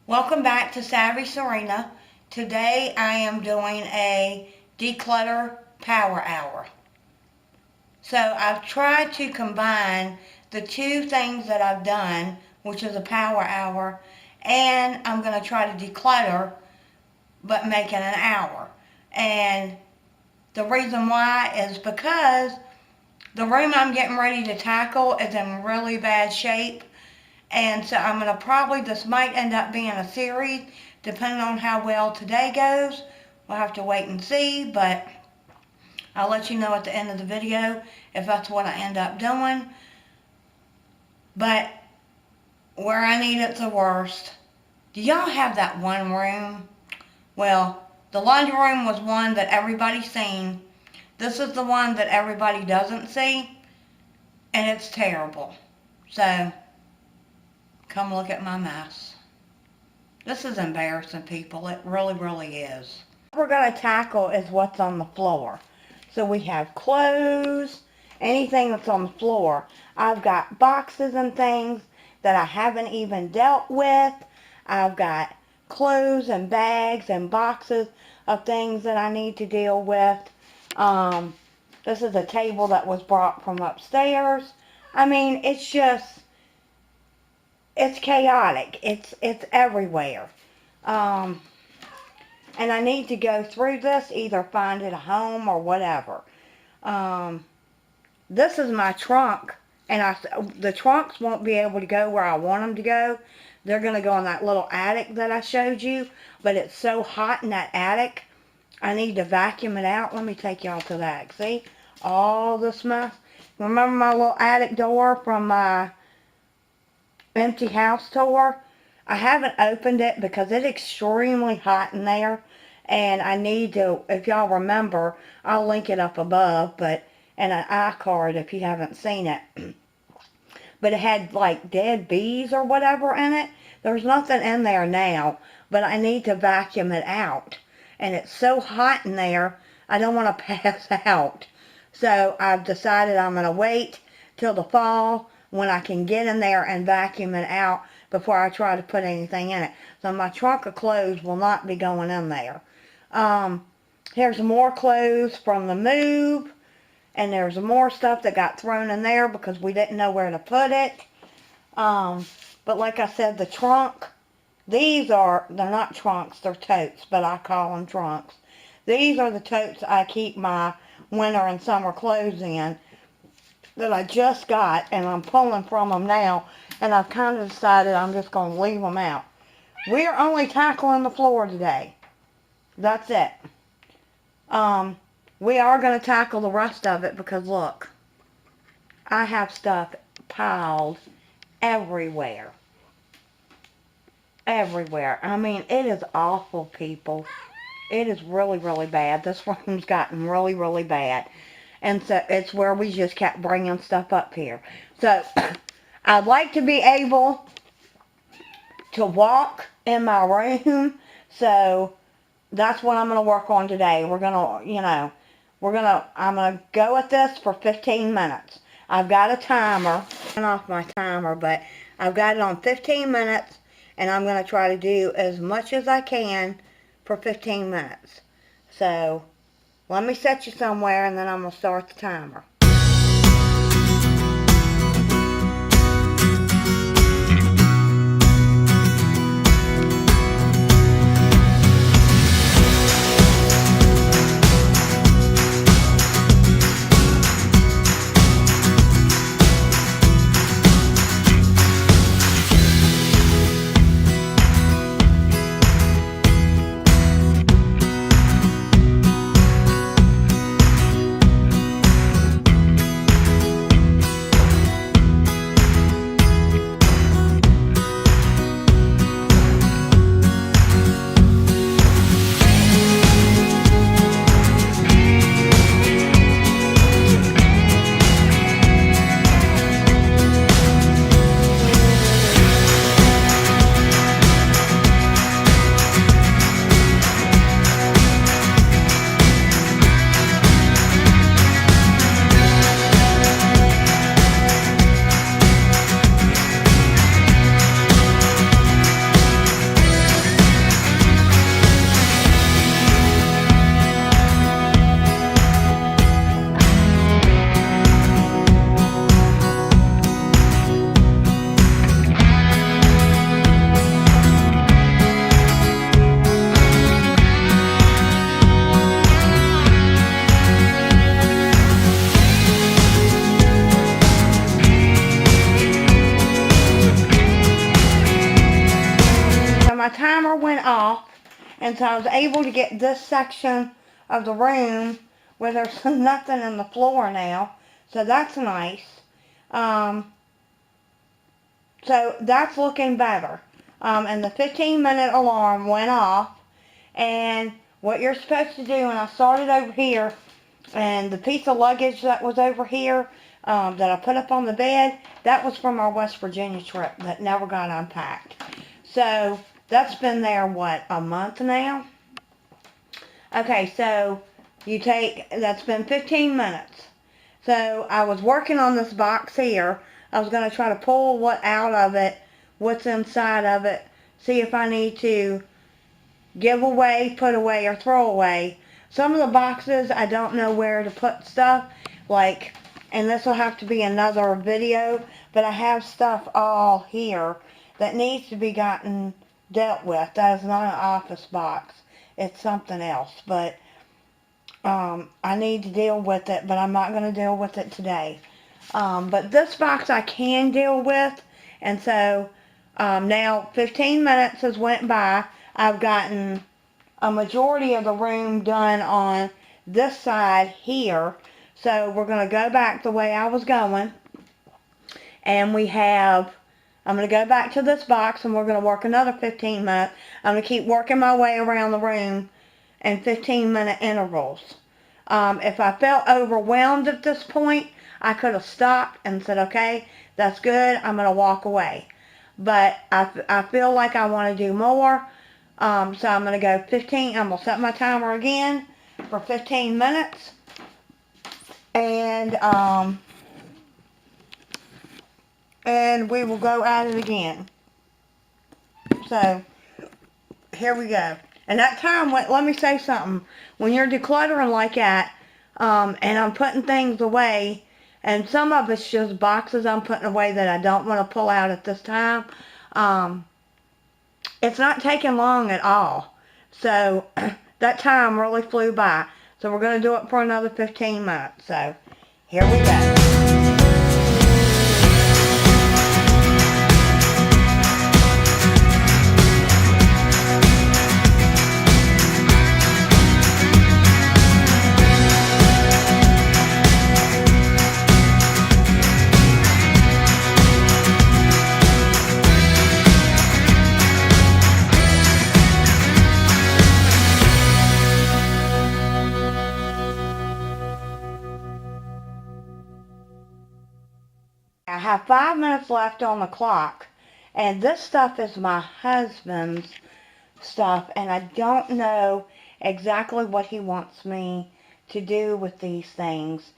Welcome back to Savvy Serena. Today I am doing a declutter power hour. So I've tried to combine the two things that I've done, which is a power hour, and I'm going to try to declutter but make it an hour. And the reason why is because the room I'm getting ready to tackle is in really bad shape. And so I'm going to probably, this might end up being a series, depending on how well today goes. We'll have to wait and see, but I'll let you know at the end of the video if that's what I end up doing. But where I need it the worst, do y'all have that one room? Well, the laundry room was one that everybody's seen. This is the one that everybody doesn't see, and it's terrible. So, come look at my mess. This is embarrassing, people. It really, really is. What we're going to tackle is what's on the floor. So we have clothes, anything that's on the floor. I've got boxes and things that I haven't even dealt with. I've got clothes and bags and boxes of things that I need to deal with. This is a table that was brought from upstairs. I mean, it's just, it's chaotic. It's everywhere. And I need to go through this, either find it a home or whatever. This is my trunk, and the trunks won't be able to go where I want them to go. They're going to go in that little attic that I showed you, but it's so hot in that attic, I need to vacuum it out. Let me take y'all to that. See? All this mess. Remember my little attic door from my empty house tour? I haven't opened it because it's extremely hot in there, and I need to, if y'all remember, I'll link it up above, and an iCard if you haven't seen it. But it had like dead bees or whatever in it. There's nothing in there now, but I need to vacuum it out. And it's so hot in there, I don't want to pass out. So I've decided I'm going to wait till the fall when I can get in there and vacuum it out before I try to put anything in it. So my trunk of clothes will not be going in there. Here's more clothes from the move. And there's more stuff that got thrown in there because we didn't know where to put it. But like I said, the trunk, they're not trunks, they're totes, but I call them trunks. These are the totes I keep my winter and summer clothes in that I just got, and I'm pulling from them now, and I've kind of decided I'm just going to leave them out. We're only tackling the floor today. That's it. We are going to tackle the rest of it because, look, I have stuff piled everywhere. Everywhere. I mean, it is awful, people. It is really, really bad. This room's gotten really, really bad. And so it's where we just kept bringing stuff up here. So I'd like to be able to walk in my room. So that's what I'm going to work on today. We're going to, I'm going to go at this for 15 minutes. I've got a timer. Turn off my timer, but I've got it on 15 minutes, and I'm going to try to do as much as I can for 15 minutes. So, let me set you somewhere, and then I'm going to start the timer. my timer went off, and so I was able to get this section of the room where there's nothing in the floor now. So that's nice. So that's looking better. And the 15-minute alarm went off. And what you're supposed to do, and I started over here, and the piece of luggage that was over here that I put up on the bed, that was from our West Virginia trip that never got unpacked. So that's been there, what, a month now? Okay, so that's been 15 minutes. So I was working on this box here. I was going to try to pull what out of it, what's inside of it, see if I need to give away, put away, or throw away. Some of the boxes, I don't know where to put stuff, like, and this will have to be another video, but I have stuff all here that needs to be dealt with. That is not an office box. It's something else, but I need to deal with it, but I'm not going to deal with it today. But this box I can deal with, and so now 15 minutes has went by. I've gotten a majority of the room done on this side here, so we're going to go back the way I was going, and I'm going to go back to this box, and we're going to work another 15 minutes. I'm going to keep working my way around the room in 15-minute intervals. If I felt overwhelmed at this point, I could have stopped and said, okay, that's good, I'm going to walk away. But I feel like I want to do more, so I'm going to go 15, I'm going to set my timer again for 15 minutes, and we will go at it again. So, here we go. And that time went, let me say something, when you're decluttering like that, and I'm putting things away, and some of it's just boxes I'm putting away that I don't want to pull out at this time, it's not taking long at all. So, that time really flew by. So we're going to do it for another 15 minutes. So, here we go. I have 5 minutes left on the clock, and this stuff is my husband's stuff, and I don't know exactly what he wants me to do with these things,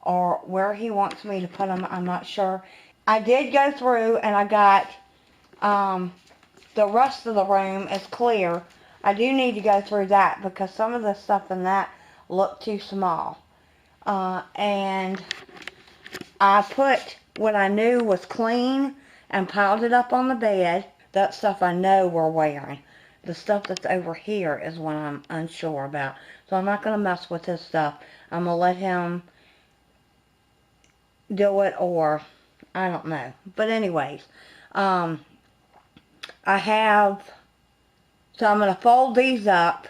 or where he wants me to put them. I'm not sure. I did go through, and I got the rest of the room is clear. I do need to go through that because some of the stuff in that looked too small, and I put what I knew was clean and piled it up on the bed. That stuff I know we're wearing. The stuff that's over here is what I'm unsure about. So I'm not going to mess with his stuff. I'm going to let him do it, or I don't know. But anyways, so I'm going to fold these up.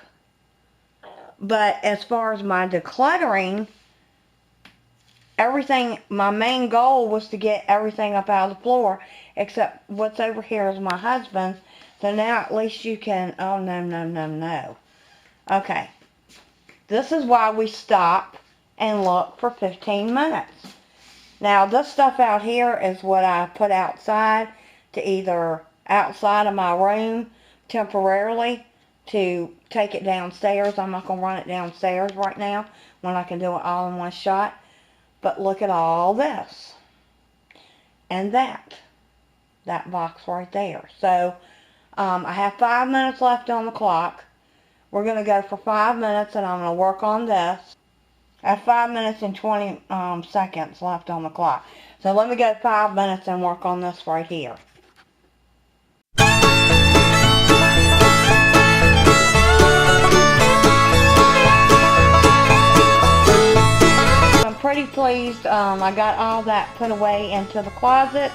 But as far as my decluttering, everything, my main goal was to get everything up out of the floor, except what's over here is my husband's. So now at least you can, oh no. Okay. This is why we stop and look for 15 minutes. Now this stuff out here is what I put outside, to either outside of my room temporarily to take it downstairs. I'm not going to run it downstairs right now when I can do it all in one shot. But look at all this. And that box right there. So, I have 5 minutes left on the clock. We're going to go for 5 minutes, and I'm going to work on this. I have 5 minutes and 20 seconds left on the clock. So let me go 5 minutes and work on this right here. I'm pretty pleased. I got all that put away into the closet,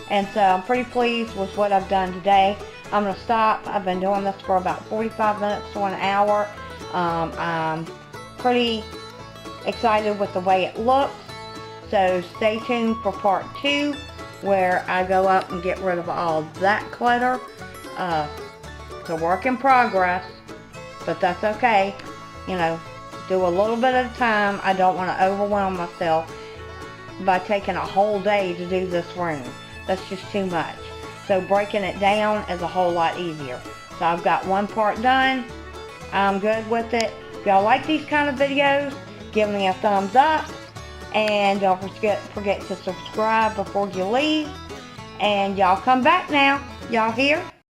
and so I'm pretty pleased with what I've done today. I'm going to stop. I've been doing this for about 45 minutes to an hour. I'm pretty excited with the way it looks. So stay tuned for part 2, where I go up and get rid of all that clutter. It's a work in progress, but that's okay. You know, do a little bit at a time. I don't want to overwhelm myself by taking a whole day to do this room. That's just too much. So breaking it down is a whole lot easier. So I've got one part done. I'm good with it. If y'all like these kind of videos, give me a thumbs up. And don't forget to subscribe before you leave. And y'all come back now. Y'all hear?